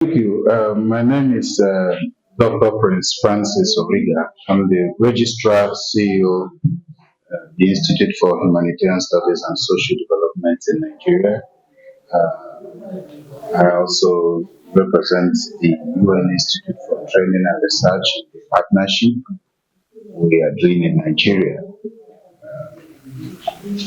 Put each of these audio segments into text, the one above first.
Thank you. My name is Dr. Prince Francis Origa. I'm the Registrar CEO of the Institute for Humanitarian Studies and Social Development in Nigeria. I also represent the UN Institute for Training and Research partnership we are doing in Nigeria.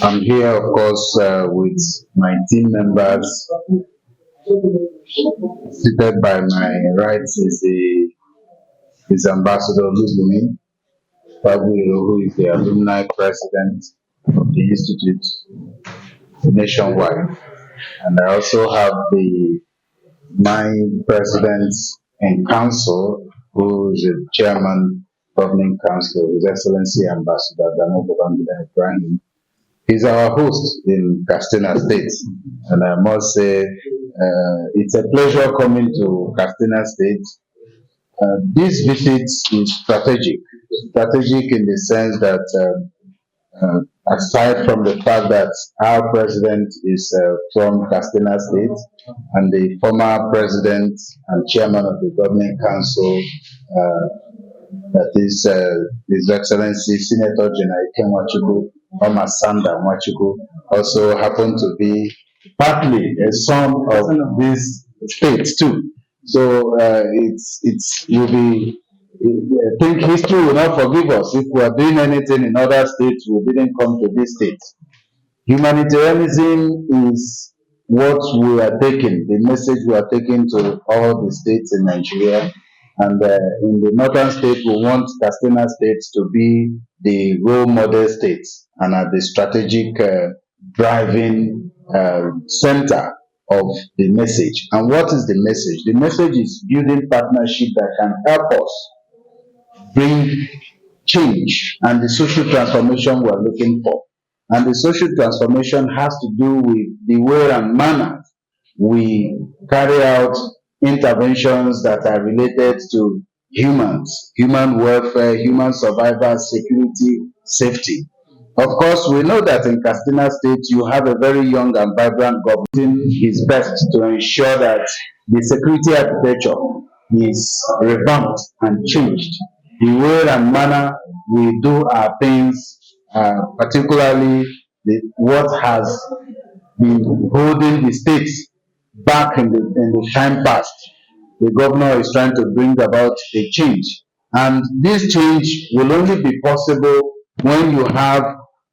I'm here, of course, with my team members. Seated by my right is Ambassador Lubumi Fabio, who is the alumni president of the Institute nationwide. And I also have the nine presidents in council, who is the chairman governing council, His Excellency Ambassador Dano Babangida Ibrahim. He's our host in Castina State, and I must say it's a pleasure coming to Castina State. This visit is strategic in the sense that aside from the fact that our president is from Castina State and the former president and chairman of the governing council, that is His Excellency Senator General Ken Wachuku, Omar Sanda Wachuku, also happen to be partly a son of this state too. So it's will be. I think history will not forgive us if we are doing anything in other states we didn't come to this state. Humanitarianism is what we are taking, the message we are taking to all the states in Nigeria. And in the northern state, we want Castina states to be the role model states and are the strategic driving center of the message. And what is the message? The message is building partnership that can help us bring change and the social transformation we are looking for. And the social transformation has to do with the way and manner we carry out interventions that are related to humans, human welfare, human survival, security, safety. Of course, we know that in Castina State, you have a very young and vibrant government doing his best to ensure that the security architecture is revamped and changed. The way and manner we do our things, particularly what has been holding the states back in the time past. The governor is trying to bring about a change. And this change will only be possible when you have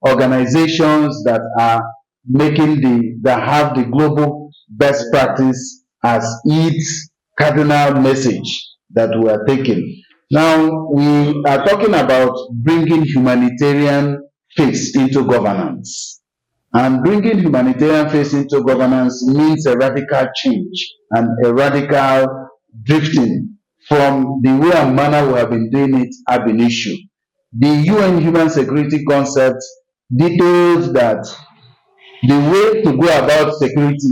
organizations that are that have the global best practice as its cardinal message that we are taking. Now, we are talking about bringing humanitarian face into governance. And bringing humanitarian face into governance means a radical change and a radical drifting from the way and manner we have been doing it ab initio. The UN Human Security Concept details that the way to go about security,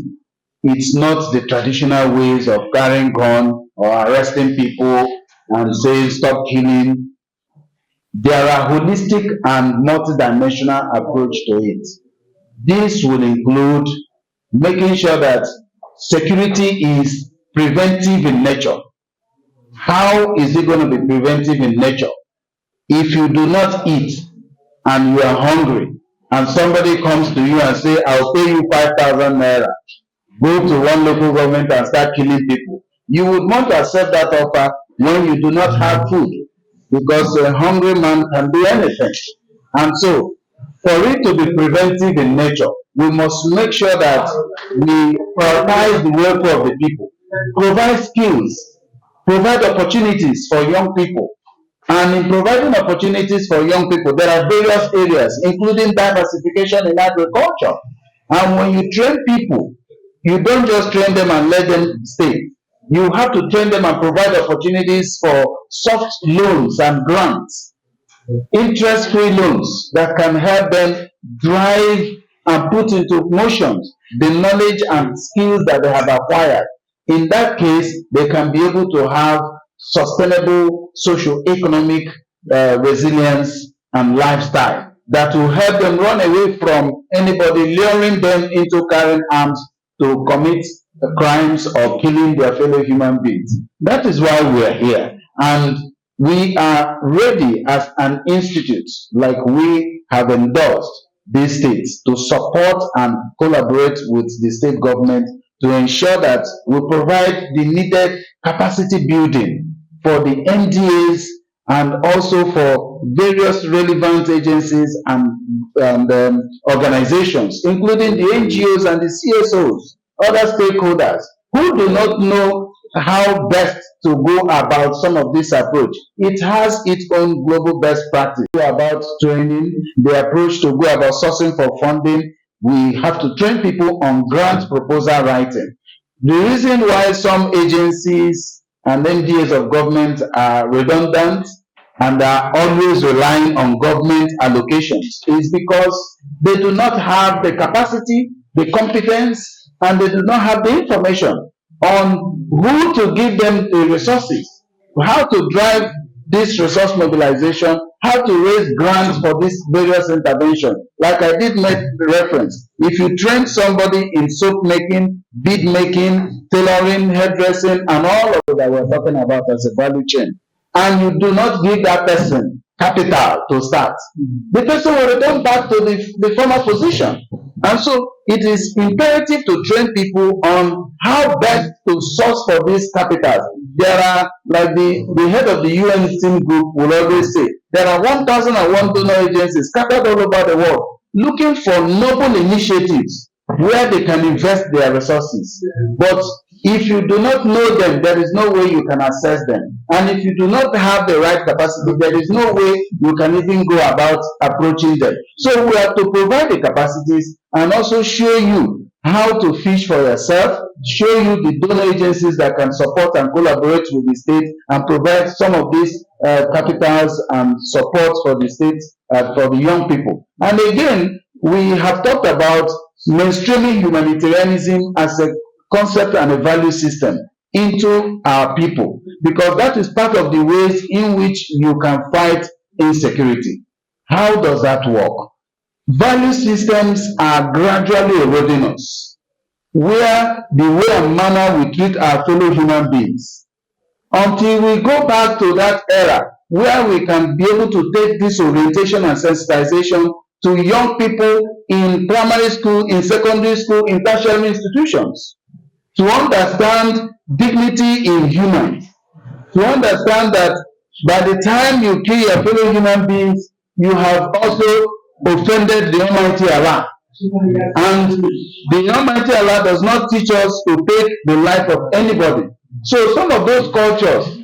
it's not the traditional ways of carrying gun or arresting people and saying stop killing. There are holistic and multidimensional approach to it. This will include making sure that security is preventive in nature. How is it going to be preventive in nature? If you do not eat and you are hungry and somebody comes to you and say, I'll pay you 5,000 naira, go to one local government and start killing people, you would want to accept that offer when you do not have food, because a hungry man can do anything. And so, for it to be preventive in nature, we must make sure that we prioritize the welfare of the people, provide skills, provide opportunities for young people. And in providing opportunities for young people, there are various areas, including diversification in agriculture. And when you train people, you don't just train them and let them stay. You have to train them and provide opportunities for soft loans and grants, interest-free loans that can help them drive and put into motion the knowledge and skills that they have acquired. In that case, they can be able to have sustainable socio-economic resilience and lifestyle that will help them run away from anybody luring them into carrying arms to commit crimes or killing their fellow human beings. That is why we are here. And we are ready as an institute, like we have endorsed these states, to support and collaborate with the state government to ensure that we provide the needed capacity building for the NDAs and also for various relevant agencies and organizations, including the NGOs and the CSOs, other stakeholders who do not know how best to go about some of this approach. It has its own global best practice. Go about training, the approach to go about sourcing for funding. We have to train people on grant proposal writing. The reason why some agencies and MDAs of government are redundant and are always relying on government allocations is because they do not have the capacity, the competence, and they do not have the information on who to give them the resources, how to drive this resource mobilization, how to raise grants for these various interventions. Like I did make reference, if you train somebody in soap making, bead making, tailoring, hairdressing, and all of that we're talking about as a value chain, and you do not give that person capital to start, the person will return back to the former position. And so it is imperative to train people on how best to source for these capitals. There are, like the head of the UN team group will always say, there are 1,001 donor agencies scattered all over the world looking for noble initiatives where they can invest their resources. But if you do not know them, there is no way you can assess them. And if you do not have the right capacity, there is no way you can even go about approaching them. So we have to provide the capacities and also show you how to fish for yourself, show you the donor agencies that can support and collaborate with the state and provide some of these capitals and support for the state, for the young people. And again, we have talked about mainstreaming humanitarianism as a concept and a value system into our people, because that is part of the ways in which you can fight insecurity. How does that work? Value systems are gradually eroding us, where the way and manner we treat our fellow human beings, until we go back to that era where we can be able to take this orientation and sensitization to young people in primary school, in secondary school, in tertiary institutions, to understand dignity in humans, to understand that by the time you kill your fellow human beings, you have also offended the Almighty Allah. And the Almighty Allah does not teach us to take the life of anybody. So some of those cultures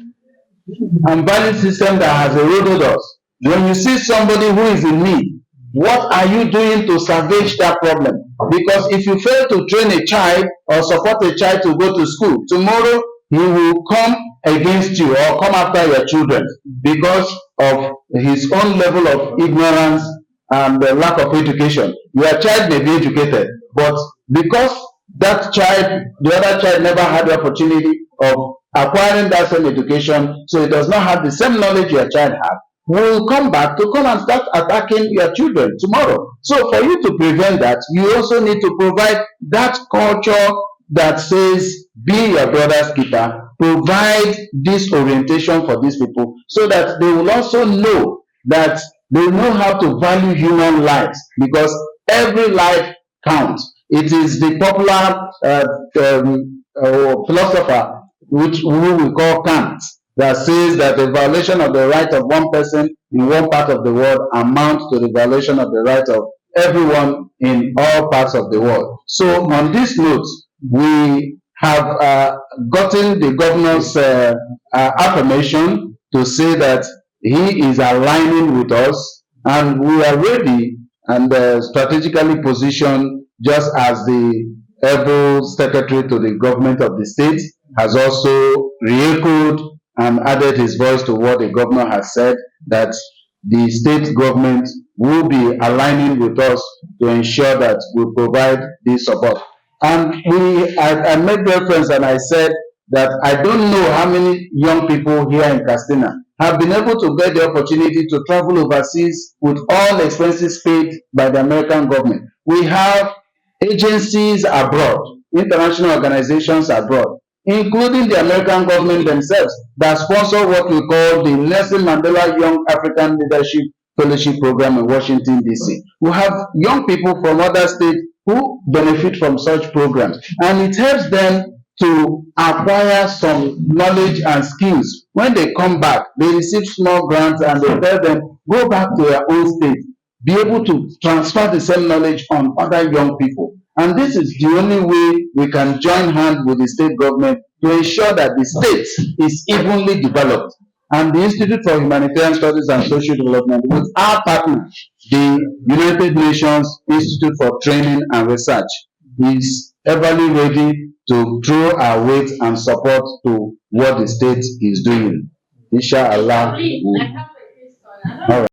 and value system that has eroded us, when you see somebody who is in need, what are you doing to salvage that problem? Because if you fail to train a child or support a child to go to school, tomorrow he will come against you or come after your children because of his own level of ignorance and the lack of education. Your child may be educated, but because that child, the other child never had the opportunity of acquiring that same education, so it does not have the same knowledge your child had, will come back to come and start attacking your children tomorrow. So for you to prevent that, you also need to provide that culture that says, be your brother's keeper, provide this orientation for these people so that they will also know that they know how to value human lives, because every life counts. It is the popular philosopher, which we call Kant, that says that the violation of the right of one person in one part of the world amounts to the violation of the right of everyone in all parts of the world. So on this note, we have gotten the governor's affirmation to say that he is aligning with us, and we are ready and strategically positioned, just as the able secretary to the government of the state has also re-echoed and added his voice to what the governor has said, that the state government will be aligning with us to ensure that we provide this support. And I made reference and I said that I don't know how many young people here in Castina have been able to get the opportunity to travel overseas with all expenses paid by the American government. We have agencies abroad international organizations abroad, including the American government themselves, that sponsor what we call the Nelson Mandela Young African Leadership Fellowship Program in Washington, D.C. We have young people from other states who benefit from such programs, and it helps them to acquire some knowledge and skills. When they come back, they receive small grants and they tell them, go back to your own state, be able to transfer the same knowledge on other young people. And this is the only way we can join hands with the state government to ensure that the state is evenly developed. And the Institute for Humanitarian Studies and Social Development, with our partner, the United Nations Institute for Training and Research, is everly ready to throw our weight and support to what the state is doing. Inshallah. All right.